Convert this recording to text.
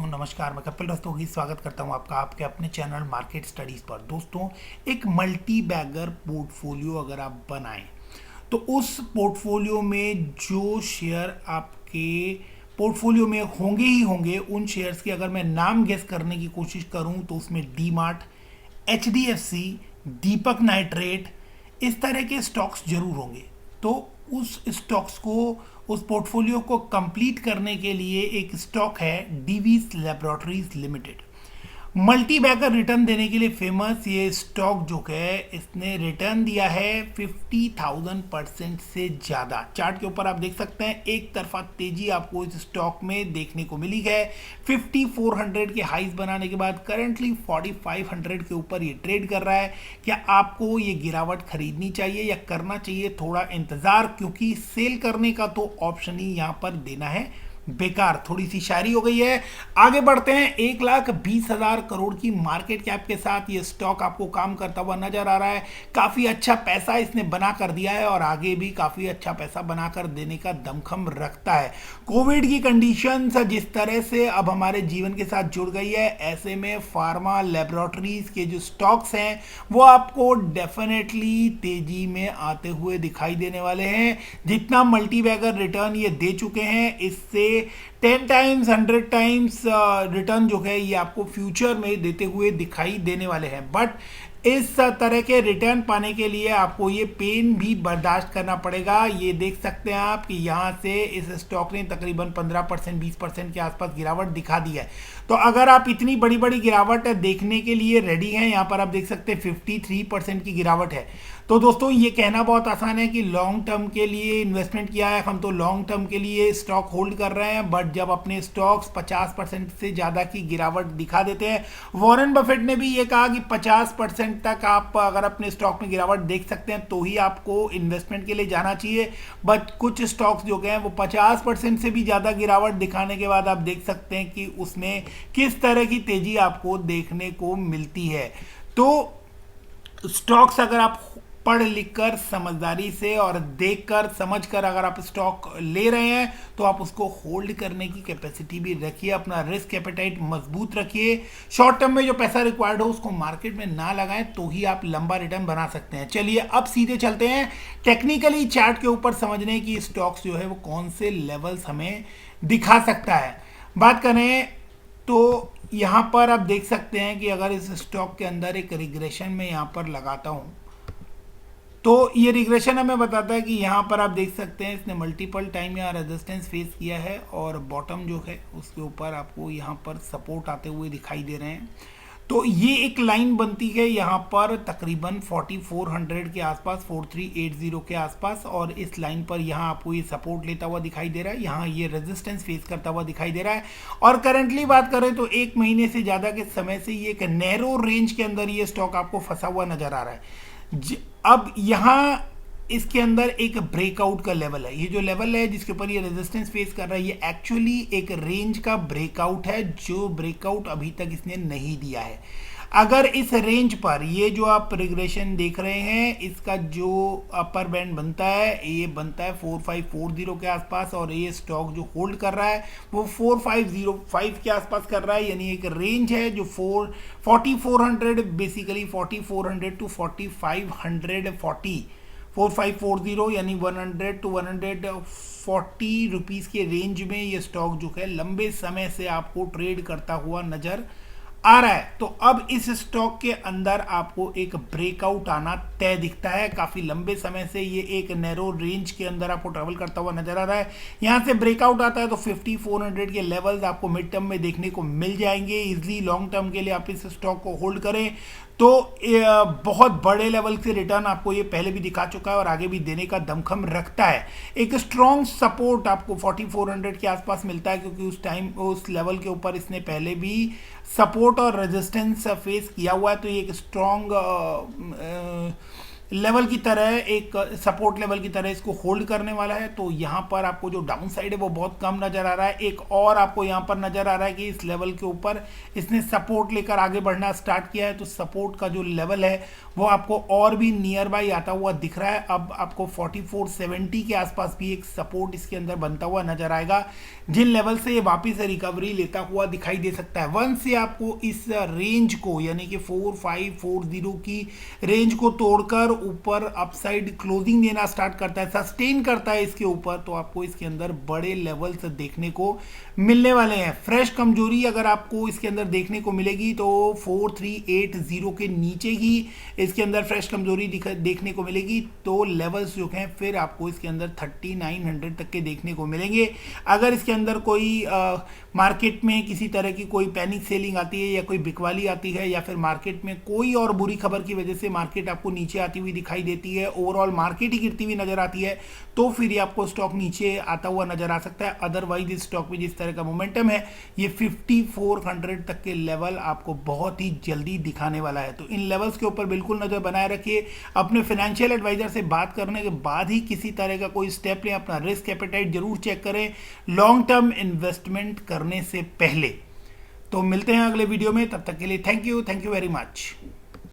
नमस्कार। मैं कपिल रस्तोगी स्वागत करता हूं आपका आपके अपने चैनल मार्केट स्टडीज़ पर। दोस्तों, एक मल्टी बैगर पोर्टफोलियो अगर आप बनाएं तो उस पोर्टफोलियो में जो शेयर आपके पोर्टफोलियो में होंगे ही होंगे, उन शेयर्स की अगर मैं नाम गेस करने की कोशिश करूं तो उसमें डी मार्ट, HDFC, दीपक नाइट्रेट, इस तरह के स्टॉक्स जरूर होंगे। तो उस स्टॉक्स को, उस पोर्टफोलियो को कंप्लीट करने के लिए एक स्टॉक है Divi's laboratories limited. Multibagger return देने के लिए फेमस ये स्टॉक जो है, इसने रिटर्न दिया है 50,000% से ज़्यादा। चार्ट के ऊपर आप देख सकते हैं एक तरफा तेजी आपको इस स्टॉक में देखने को मिली है। 5400 के हाइज बनाने के बाद करंटली 4500 के ऊपर ये ट्रेड कर रहा है। क्या आपको ये गिरावट खरीदनी चाहिए या करना चाहिए थोड़ा इंतज़ार, क्योंकि सेल करने का तो ऑप्शन ही यहाँ पर देना है बेकार। थोड़ी सी शायरी हो गई है। आगे बढ़ते हैं। 1,20,000 करोड़ की मार्केट कैप के साथ ये स्टॉक आपको काम करता हुआ नजर आ रहा है। काफी अच्छा पैसा इसने बना कर दिया है और आगे भी काफी अच्छा पैसा बनाकर देने का दमखम रखता है। कोविड की कंडीशन जिस तरह से अब हमारे जीवन के साथ जुड़ गई है, ऐसे में फार्मा लेबोरेटरीज के जो स्टॉक्स हैं वो आपको डेफिनेटली तेजी में आते हुए दिखाई देने वाले हैं। जितना मल्टी बैगर रिटर्न ये दे चुके हैं, इससे 10 टाइम्स 100 टाइम्स रिटर्न जो है ये आपको फ्यूचर में देते हुए दिखाई देने वाले हैं। बट इस तरह के रिटर्न पाने के लिए आपको ये पेन भी बर्दाश्त करना पड़ेगा। ये देख सकते हैं आप कि यहाँ से इस स्टॉक ने तकरीबन 15% 20% के आसपास गिरावट दिखा दी है। तो अगर आप इतनी बड़ी बड़ी गिरावट देखने के लिए रेडी हैं, यहाँ पर आप देख सकते हैं 53% की गिरावट है। तो दोस्तों, ये कहना बहुत आसान है कि लॉन्ग टर्म के लिए इन्वेस्टमेंट किया है, हम तो लॉन्ग टर्म के लिए स्टॉक होल्ड कर रहे हैं। बट जब अपने स्टॉक्स 50% से ज़्यादा की गिरावट दिखा देते हैं, वॉरेन बफेट ने भी ये कहा कि 50% तक आप अगर अपने स्टॉक में गिरावट देख सकते हैं तो ही आपको इन्वेस्टमेंट के लिए जाना चाहिए। बट कुछ स्टॉक्स जो हैं वो 50% से भी ज़्यादा गिरावट दिखाने के बाद आप देख सकते हैं कि उसमें किस तरह की तेजी आपको देखने को मिलती है। तो स्टॉक्स अगर आप पढ़ लिख कर, समझदारी से और देखकर समझकर अगर आप स्टॉक ले रहे हैं तो आप उसको होल्ड करने की कैपेसिटी भी रखिए, अपना रिस्क एपेटाइट मजबूत रखिए। शॉर्ट टर्म में जो पैसा रिक्वायर्ड हो उसको मार्केट में ना लगाएं तो ही आप लंबा रिटर्न बना सकते हैं। चलिए अब सीधे चलते हैं टेक्निकली चार्ट के ऊपर समझने की स्टॉक्स जो है वो कौन से लेवल्स हमें दिखा सकता है। बात करें तो यहाँ पर आप देख सकते हैं कि अगर इस स्टॉक के अंदर एक रिग्रेशन में यहाँ पर लगाता हूँ तो ये रिग्रेशन हमें बताता है कि यहाँ पर आप देख सकते हैं इसने मल्टीपल टाइम यहाँ रेजिस्टेंस फेस किया है और बॉटम जो है उसके ऊपर आपको यहाँ पर सपोर्ट आते हुए दिखाई दे रहे हैं। तो ये एक लाइन बनती है यहाँ पर तकरीबन 4400 के आसपास, 4380 के आसपास, और इस लाइन पर यहाँ आपको ये सपोर्ट लेता हुआ दिखाई दे रहा है, यहाँ ये रेजिस्टेंस फेस करता हुआ दिखाई दे रहा है। और करंटली बात करें तो एक महीने से ज़्यादा के समय से ये एक नैरो रेंज के अंदर ये स्टॉक आपको फंसा हुआ नजर आ रहा है। अब यहाँ इसके अंदर एक ब्रेकआउट का लेवल है। ये जो लेवल है जिसके ऊपर ये रेजिस्टेंस फेस कर रहा है, ये एक्चुअली एक रेंज का ब्रेकआउट है, जो ब्रेकआउट अभी तक इसने नहीं दिया है। अगर इस रेंज पर ये जो आप रिग्रेशन देख रहे हैं, इसका जो अपर बैंड बनता है ये बनता है 4540 के आसपास, और ये स्टॉक जो होल्ड कर रहा है वो 4505 के आसपास कर रहा है। यानी एक रेंज है जो 4400 बेसिकली 4400 टू 4540, 4540 यानी 100 टू 140 रुपीज़ के रेंज में ये स्टॉक जो है लंबे समय से आपको ट्रेड करता हुआ नजर आ रहा है। तो अब इस स्टॉक के अंदर आपको एक ब्रेकआउट आना तय दिखता है। काफी लंबे समय से ये एक नैरो रेंज के अंदर आपको ट्रेवल करता हुआ नजर आ रहा है। यहां से ब्रेकआउट आता है तो 5400 के लेवल्स आपको मिड टर्म में देखने को मिल जाएंगे। इजली लॉन्ग टर्म के लिए आप इस स्टॉक को होल्ड करें तो बहुत बड़े लेवल से रिटर्न आपको ये पहले भी दिखा चुका है और आगे भी देने का दमखम रखता है। एक स्ट्रॉन्ग सपोर्ट आपको 4400 के आसपास मिलता है, क्योंकि उस टाइम उस लेवल के ऊपर इसने पहले भी सपोर्ट और रेजिस्टेंस फेस किया हुआ है। तो ये एक स्ट्रॉन्ग लेवल की तरह, एक सपोर्ट लेवल की तरह इसको होल्ड करने वाला है। तो यहाँ पर आपको जो डाउन साइड है वो बहुत कम नजर आ रहा है। एक और आपको यहाँ पर नजर आ रहा है कि इस लेवल के ऊपर इसने सपोर्ट लेकर आगे बढ़ना स्टार्ट किया है। तो सपोर्ट का जो लेवल है वो आपको और भी नियर बाई आता हुआ दिख रहा है। अब आपको 4470 के आसपास भी एक सपोर्ट इसके अंदर बनता हुआ नजर आएगा, जिन लेवल से ये वापिस रिकवरी लेता हुआ दिखाई दे सकता है। वन से आपको इस रेंज को यानी कि 4540 की रेंज को तोड़कर ऊपर अपसाइड क्लोजिंग देना स्टार्ट करता है, सस्टेन करता है इसके ऊपर, तो आपको इसके अंदर बड़े लेवल्स देखने को मिलने वाले हैं। फ्रेश कमजोरी अगर आपको इसके अंदर देखने को मिलेगी तो 4380 के नीचे ही इसके अंदर फ्रेश कमजोरी देखने को मिलेगी। तो लेवल्स जो हैं फिर आपको इसके अंदर 3900 तक के देखने को मिलेंगे। अगर इसके अंदर कोई मार्केट में किसी तरह की कोई पैनिक सेलिंग आती है या कोई बिकवाली आती है या फिर मार्केट में कोई और बुरी खबर की वजह से मार्केट आपको नीचे आती हुई दिखाई देती है, ओवरऑल मार्केट ही गिरती हुई नजर आती है, तो फिर ये आपको स्टॉक नीचे आता हुआ नजर आ सकता है। अदरवाइज इस स्टॉक में जिस तरह का मोमेंटम है ये 5400 तक के लेवल आपको बहुत ही जल्दी दिखाने वाला है। तो इन लेवल्स के ऊपर बिल्कुल नजर बनाए रखिए। अपने फाइनेंशियल एडवाइजर से बात करने के बाद ही किसी तरह का कोई स्टेप लें। अपना रिस्क एपेटाइट जरूर चेक करें लॉन्ग टर्म इन्वेस्टमेंट करने से पहले। तो मिलते हैं अगले वीडियो में, तब तक के लिए थैंक यू वेरी मच।